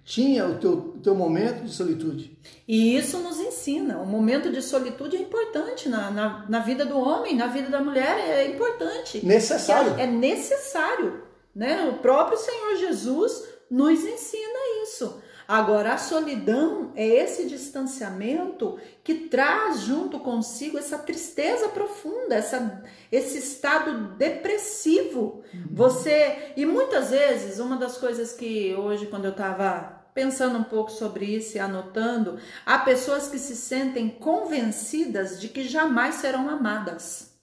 tinha o teu momento de solitude. E isso nos ensina. O momento de solitude é importante na vida do homem, na vida da mulher, é importante. Necessário. É necessário, né? O próprio Senhor Jesus nos ensina isso. Agora, a solidão é esse distanciamento que traz junto consigo essa tristeza profunda, esse estado depressivo. E muitas vezes, uma das coisas que hoje, quando eu estava pensando um pouco sobre isso e anotando, há pessoas que se sentem convencidas de que jamais serão amadas,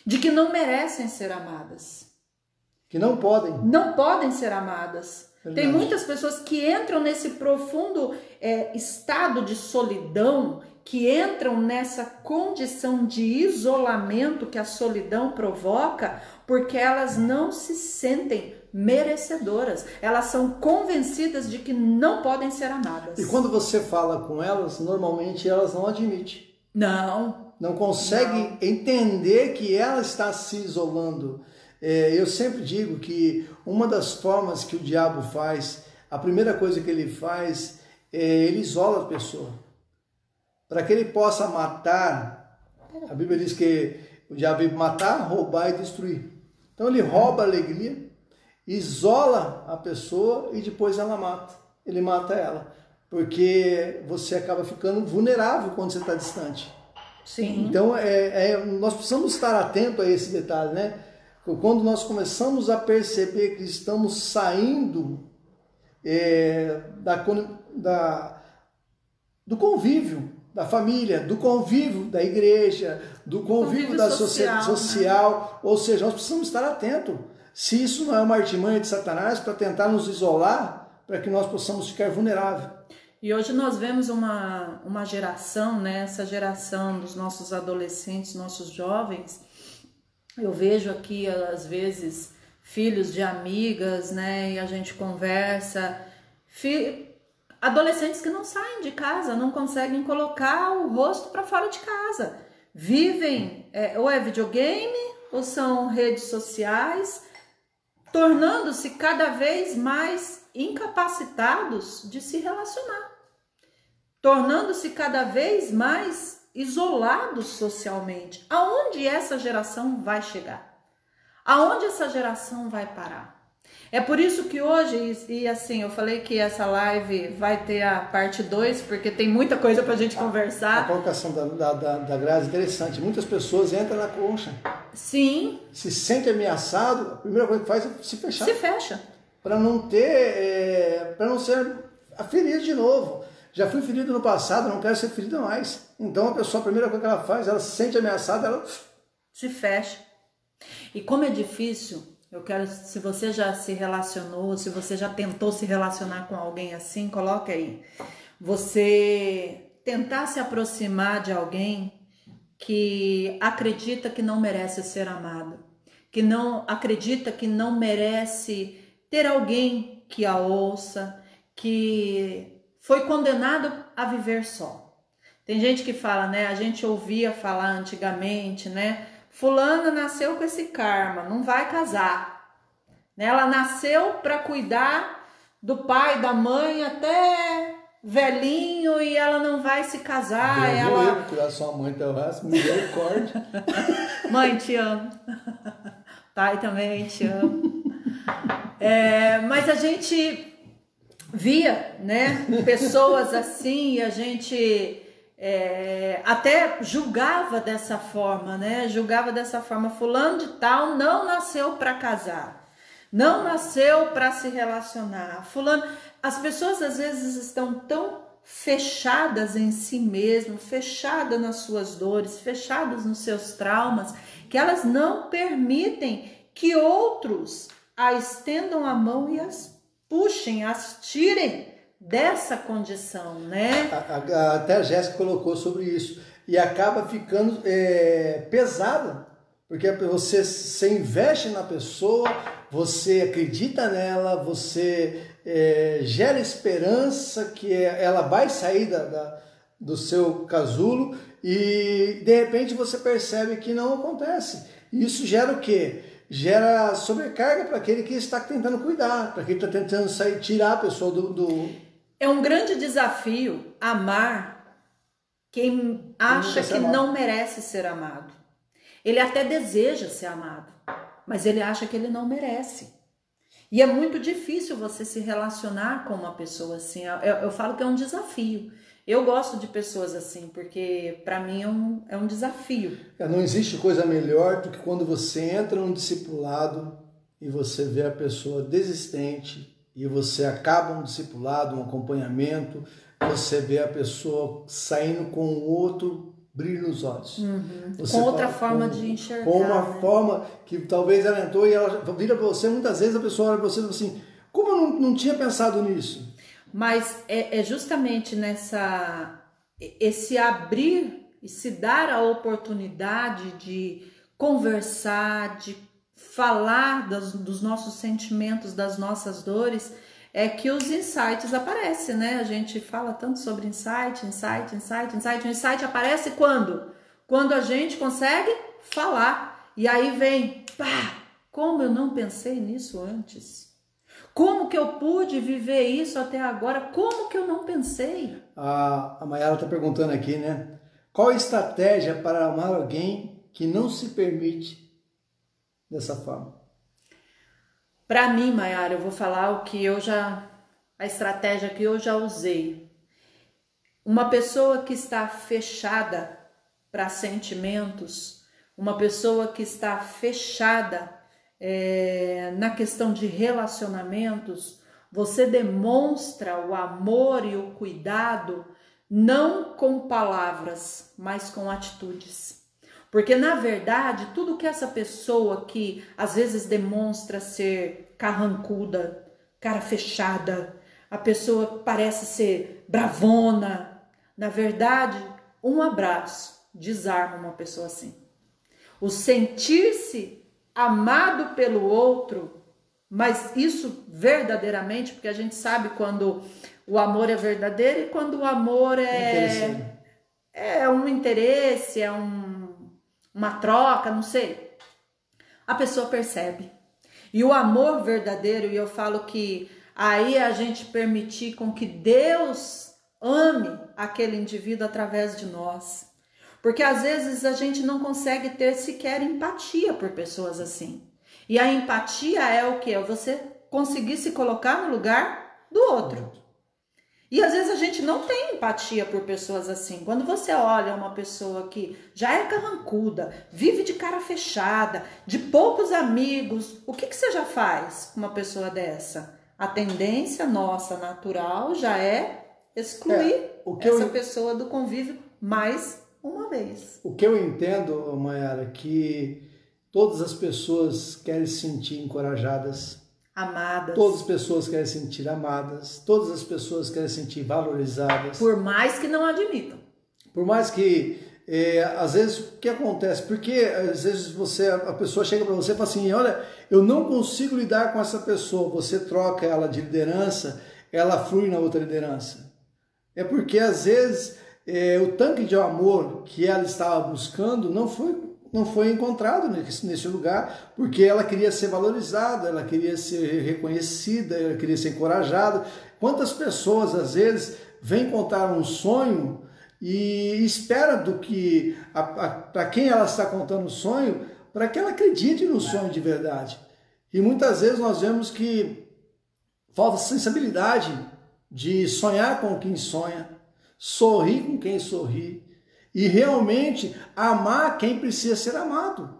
de que não merecem ser amadas, que não podem ser amadas. Verdade. Tem muitas pessoas que entram nesse profundo estado de solidão, que entram nessa condição de isolamento que a solidão provoca, porque elas não se sentem merecedoras. Elas são convencidas de que não podem ser amadas. E quando você fala com elas, normalmente elas não admitem. Não conseguem entender que ela está se isolando. Eu sempre digo que uma das formas que o diabo faz, a primeira coisa que ele faz, ele isola a pessoa. Para que ele possa matar, a Bíblia diz que o diabo veio matar, roubar e destruir. Então ele rouba a alegria, isola a pessoa e depois ela mata. Ele mata ela, porque você acaba ficando vulnerável quando você está distante. Sim. Então nós precisamos estar atentos a esse detalhe, né? Quando nós começamos a perceber que estamos saindo do convívio da família, do convívio da igreja, do convívio da sociedade social, né? Ou seja, nós precisamos estar atentos. Se isso não é uma artimanha de Satanás para tentar nos isolar, para que nós possamos ficar vulneráveis. E hoje nós vemos uma geração, né? Essa geração dos nossos adolescentes, nossos jovens. Eu vejo aqui, às vezes, filhos de amigas, né? E a gente conversa. Adolescentes que não saem de casa, não conseguem colocar o rosto para fora de casa. Vivem, ou é videogame, ou são redes sociais, tornando-se cada vez mais incapacitados de se relacionar. Tornando-se cada vez mais isolados socialmente. Aonde essa geração vai chegar? Aonde essa geração vai parar? É por isso que hoje, e assim, eu falei que essa live vai ter a parte 2, porque tem muita coisa pra gente conversar. A colocação da Grazi é interessante. Muitas pessoas entram na concha. Sim. Se sente ameaçado, a primeira coisa que faz é se fechar. Se fecha. Para não ser ferido de novo. Já fui ferido no passado, não quero ser ferido mais. Então a pessoa, a primeira coisa que ela faz, ela se sente ameaçada, ela se fecha. E como é difícil, eu quero, se você já se relacionou, se você já tentou se relacionar com alguém assim, coloca aí. Você tentar se aproximar de alguém que acredita que não merece ser amado, que não acredita que não merece ter alguém que a ouça, que foi condenado a viver só. Tem gente que fala, né? A gente ouvia falar antigamente, né? Fulana nasceu com esse karma, não vai casar. Ela nasceu para cuidar do pai, da mãe, até velhinho, e ela não vai se casar. Eu cuidar sua mãe, então, misericórdia. Mãe, te amo. Pai também te amo. Mas a gente via, né, pessoas assim, e a gente até julgava dessa forma, né? Julgava dessa forma, fulano de tal não nasceu para casar, não nasceu para se relacionar. Fulano, as pessoas às vezes estão tão fechadas em si mesmas, fechadas nas suas dores, fechadas nos seus traumas, que elas não permitem que outros a estendam a mão e as puxem, as tirem dessa condição, né? Até a Jéssica colocou sobre isso. E acaba ficando pesada, porque você se investe na pessoa, você acredita nela, você gera esperança que ela vai sair do seu casulo e de repente você percebe que não acontece. Isso gera o quê? Gera sobrecarga para aquele que está tentando cuidar, para quem está tentando tirar a pessoa do... É um grande desafio amar quem acha que não merece ser amado. Ele até deseja ser amado, mas ele acha que ele não merece. E é muito difícil você se relacionar com uma pessoa assim. Eu falo que é um desafio. Eu gosto de pessoas assim, porque para mim é um desafio. Não existe coisa melhor do que quando você entra num discipulado e você vê a pessoa desistente e você acaba um discipulado, um acompanhamento, você vê a pessoa saindo com outro brilho nos olhos. Com outra forma de enxergar. Com uma forma que talvez ela entrou e ela vira para você, muitas vezes a pessoa olha para você e fala assim, como eu não tinha pensado nisso? Mas é justamente esse abrir e se dar a oportunidade de conversar, de falar dos nossos sentimentos, das nossas dores, é que os insights aparecem, né? A gente fala tanto sobre insight. O insight aparece quando? Quando a gente consegue falar. E aí vem, pá, como eu não pensei nisso antes? Como que eu pude viver isso até agora? Como que eu não pensei? A Mayara está perguntando aqui, né? Qual a estratégia para amar alguém que não se permite dessa forma? Para mim, Mayara, eu vou falar a estratégia que eu já usei. Uma pessoa que está fechada para sentimentos, uma pessoa que está fechada na questão de relacionamentos, você demonstra o amor e o cuidado não com palavras, mas com atitudes. Porque na verdade, tudo que essa pessoa que às vezes demonstra ser carrancuda, cara fechada, a pessoa parece ser bravona, na verdade, um abraço desarma uma pessoa assim. O sentir-se amado pelo outro, mas isso verdadeiramente, porque a gente sabe quando o amor é verdadeiro e quando o amor é um interesse, uma troca, não sei. A pessoa percebe. E o amor verdadeiro, e eu falo que aí a gente permitir com que Deus ame aquele indivíduo através de nós. Porque às vezes a gente não consegue ter sequer empatia por pessoas assim. E a empatia é o quê? É você conseguir se colocar no lugar do outro. E às vezes a gente não tem empatia por pessoas assim. Quando você olha uma pessoa que já é carrancuda, vive de cara fechada, de poucos amigos, o que você já faz com uma pessoa dessa? A tendência nossa natural já é excluir essa pessoa do convívio mais uma vez. O que eu entendo, Mayara, que todas as pessoas querem se sentir encorajadas, amadas. Todas as pessoas querem se sentir amadas, todas as pessoas querem se sentir valorizadas. Por mais que não admitam. Por mais que, às vezes, o que acontece? Porque, às vezes, a pessoa chega para você e fala assim, olha, eu não consigo lidar com essa pessoa. Você troca ela de liderança, ela flui na outra liderança. É porque, às vezes, o tanque de amor que ela estava buscando não foi encontrado nesse lugar, porque ela queria ser valorizada, ela queria ser reconhecida, ela queria ser encorajada. Quantas pessoas, às vezes, vêm contar um sonho e espera do que para quem ela está contando o sonho, para que ela acredite no sonho de verdade. E muitas vezes nós vemos que falta sensibilidade de sonhar com quem sonha, sorrir com quem sorri, e realmente amar quem precisa ser amado.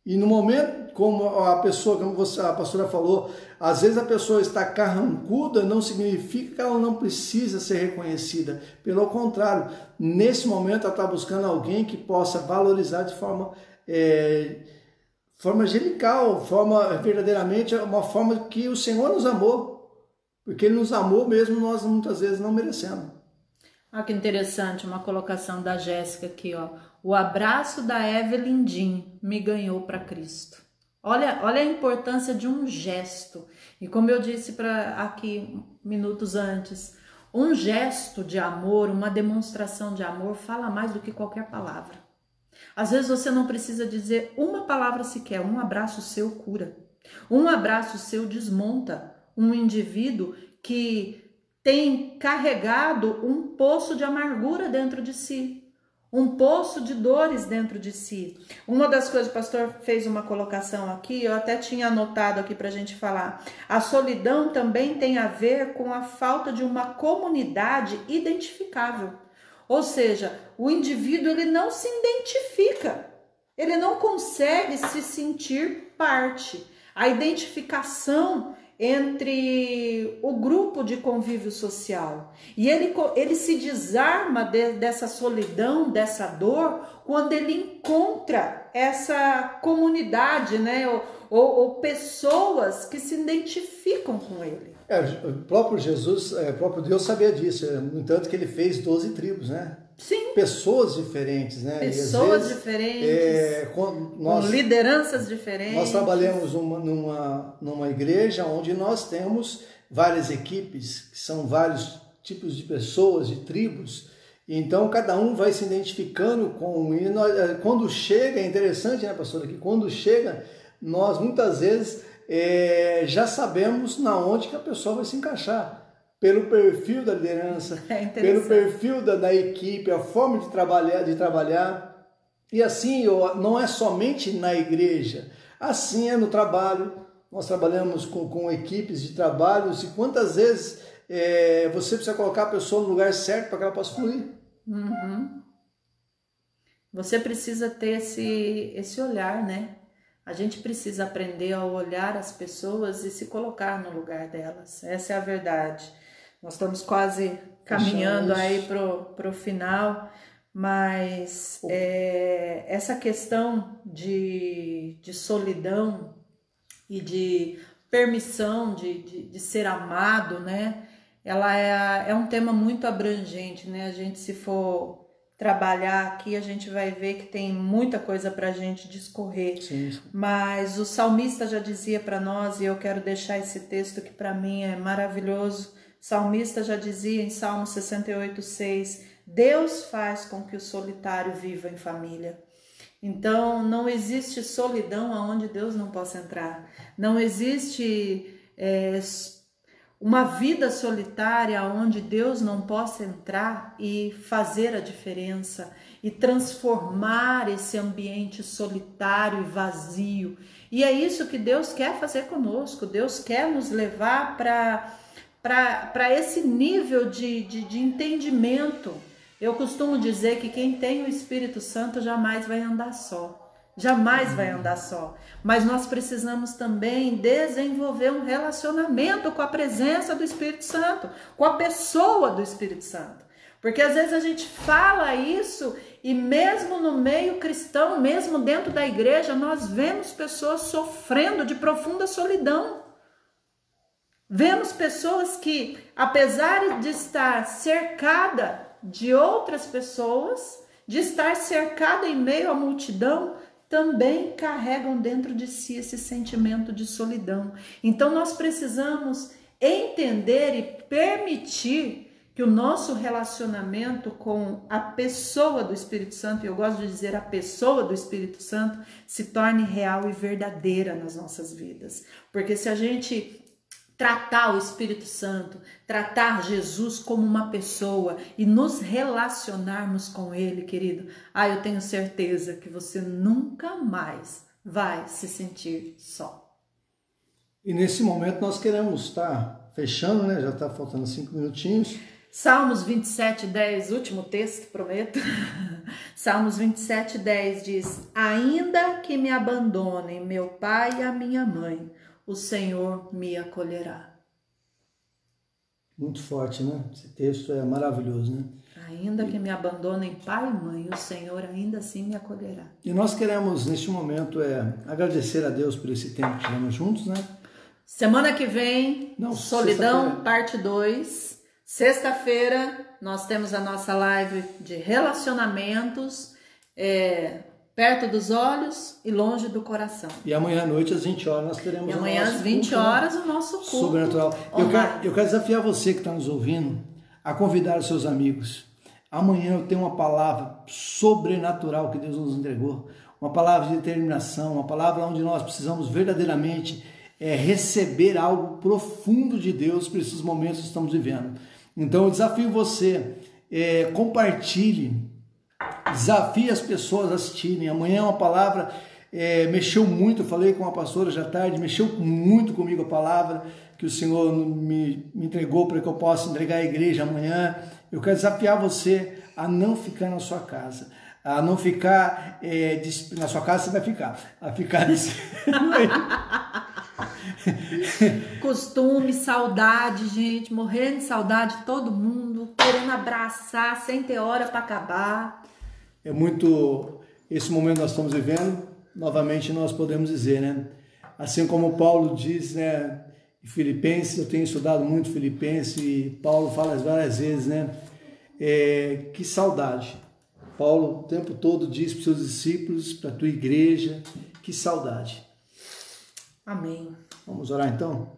E no momento, como a pessoa, como a pastora falou, às vezes a pessoa está carrancuda, não significa que ela não precisa ser reconhecida. Pelo contrário, nesse momento ela está buscando alguém que possa valorizar de forma angelical, verdadeiramente uma forma que o Senhor nos amou. Porque Ele nos amou mesmo, nós muitas vezes não merecemos. Olha que interessante, uma colocação da Jéssica aqui, ó. O abraço da Evelyn Jean me ganhou para Cristo. Olha a importância de um gesto. E como eu disse aqui minutos antes, um gesto de amor, uma demonstração de amor fala mais do que qualquer palavra. Às vezes você não precisa dizer uma palavra sequer, um abraço seu cura. Um abraço seu desmonta um indivíduo que tem carregado um poço de amargura dentro de si, um poço de dores dentro de si. Uma das coisas, o pastor fez uma colocação aqui, eu até tinha anotado aqui para a gente falar. A solidão também tem a ver com a falta de uma comunidade identificável. Ou seja, o indivíduo ele não se identifica, ele não consegue se sentir parte. A identificação entre o grupo de convívio social. E ele se desarma dessa solidão, dessa dor, quando ele encontra essa comunidade, né? ou pessoas que se identificam com ele. O próprio Jesus, o próprio Deus sabia disso, no entanto que ele fez 12 tribos, né? Sim. Pessoas diferentes, né? Pessoas diferentes, com lideranças diferentes. Nós trabalhamos numa igreja onde nós temos várias equipes, que são vários tipos de pessoas, de tribos. Então, cada um vai se identificando com... E nós, quando chega, é interessante, né, pastora, que quando chega, nós muitas vezes já sabemos na onde que a pessoa vai se encaixar. Pelo perfil da liderança, pelo perfil da equipe, a forma de trabalhar. E assim, não é somente na igreja, assim é no trabalho. Nós trabalhamos com equipes de trabalhos e quantas vezes você precisa colocar a pessoa no lugar certo para que ela possa fluir. Uhum. Você precisa ter esse olhar, né? A gente precisa aprender a olhar as pessoas e se colocar no lugar delas. Essa é a verdade. Nós estamos quase caminhando aí pro final, mas essa questão de solidão e de permissão de ser amado, né? Ela é um tema muito abrangente, né? A gente, se for trabalhar aqui, a gente vai ver que tem muita coisa para a gente discorrer. Sim. Mas o salmista já dizia para nós, e eu quero deixar esse texto que para mim é maravilhoso. O salmista já dizia em Salmo 68:6, Deus faz com que o solitário viva em família. Então, não existe solidão aonde Deus não possa entrar. Não existe uma vida solitária onde Deus não possa entrar e fazer a diferença e transformar esse ambiente solitário e vazio. E é isso que Deus quer fazer conosco. Deus quer nos levar para esse nível de entendimento. Eu costumo dizer que quem tem o Espírito Santo jamais vai andar só. Jamais vai andar só. Mas nós precisamos também desenvolver um relacionamento com a presença do Espírito Santo, com a pessoa do Espírito Santo. Porque às vezes a gente fala isso e mesmo no meio cristão, mesmo dentro da igreja, nós vemos pessoas sofrendo de profunda solidão. Vemos pessoas que, apesar de estar cercada de outras pessoas, de estar cercada em meio à multidão, também carregam dentro de si esse sentimento de solidão. Então nós precisamos entender e permitir que o nosso relacionamento com a pessoa do Espírito Santo, e eu gosto de dizer a pessoa do Espírito Santo, se torne real e verdadeira nas nossas vidas. Porque se a gente tratar o Espírito Santo, tratar Jesus como uma pessoa e nos relacionarmos com Ele, querido, eu tenho certeza que você nunca mais vai se sentir só. E nesse momento nós queremos estar fechando, né? Já está faltando 5 minutinhos. Salmos 27:10, último texto, prometo. Salmos 27:10 diz: ainda que me abandonem meu pai e a minha mãe, o Senhor me acolherá. Muito forte, né? Esse texto é maravilhoso, né? Ainda que me abandonem pai e mãe, o Senhor ainda assim me acolherá. E nós queremos, neste momento, agradecer a Deus por esse tempo que tivemos juntos, né? Semana que vem, Solidão, parte 2. Sexta-feira, nós temos a nossa live de relacionamentos, perto dos olhos e longe do coração. E amanhã à noite, às 20 horas, nós teremos o nosso às 20 culto, horas, o nosso culto sobrenatural. Eu quero desafiar você que está nos ouvindo a convidar os seus amigos. Amanhã eu tenho uma palavra sobrenatural que Deus nos entregou, uma palavra de determinação, uma palavra onde nós precisamos verdadeiramente receber algo profundo de Deus para esses momentos que estamos vivendo. Então eu desafio você, compartilhe, desafie as pessoas a assistirem. Amanhã é uma palavra, mexeu muito, eu falei com a pastora já tarde, mexeu muito comigo a palavra que o Senhor me entregou para que eu possa entregar à igreja amanhã. Eu quero desafiar você a não ficar na sua casa, a não ficar na sua casa, você vai ficar, a ficar costume, saudade, gente, morrendo de saudade de todo mundo, querendo abraçar sem ter hora para acabar. É muito esse momento que nós estamos vivendo. Novamente nós podemos dizer, né? Assim como Paulo diz, né, em Filipenses, eu tenho estudado muito Filipenses e Paulo fala várias vezes, né, que saudade. Paulo o tempo todo diz para os seus discípulos, para a tua igreja, que saudade. Amém. Vamos orar então?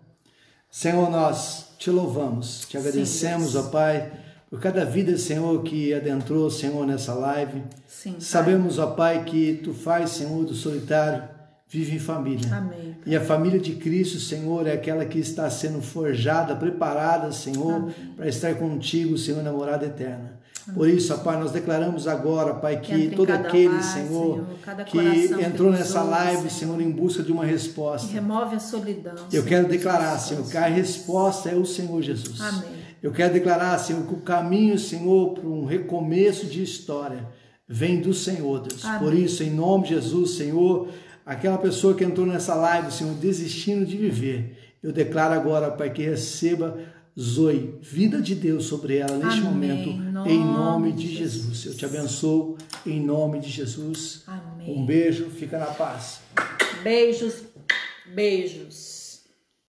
Senhor, nós te louvamos, te agradecemos, ó Pai, por cada vida, Senhor, que adentrou, Senhor, nessa live. Sim, Pai. Sabemos, ó Pai, que Tu faz, Senhor, do solitário, vive em família. Amém. E a família de Cristo, Senhor, é aquela que está sendo forjada, preparada, Senhor, para estar contigo, Senhor, na morada eterna. Por isso, ó Pai, nós declaramos agora, Pai, que todo aquele, Senhor, que entrou nessa live, Senhor, em busca de uma resposta. E remove a solidão. Eu quero declarar, Senhor, que a resposta é o Senhor Jesus. Amém. Eu quero declarar, Senhor, que o caminho, Senhor, para um recomeço de história vem do Senhor, Deus. Amém. Por isso, em nome de Jesus, Senhor, aquela pessoa que entrou nessa live, Senhor, desistindo de viver, eu declaro agora, Pai, que receba Zoe, vida de Deus sobre ela neste momento, em nome de Jesus. Eu te abençoo, em nome de Jesus. Amém. Um beijo, fica na paz. Beijos, beijos.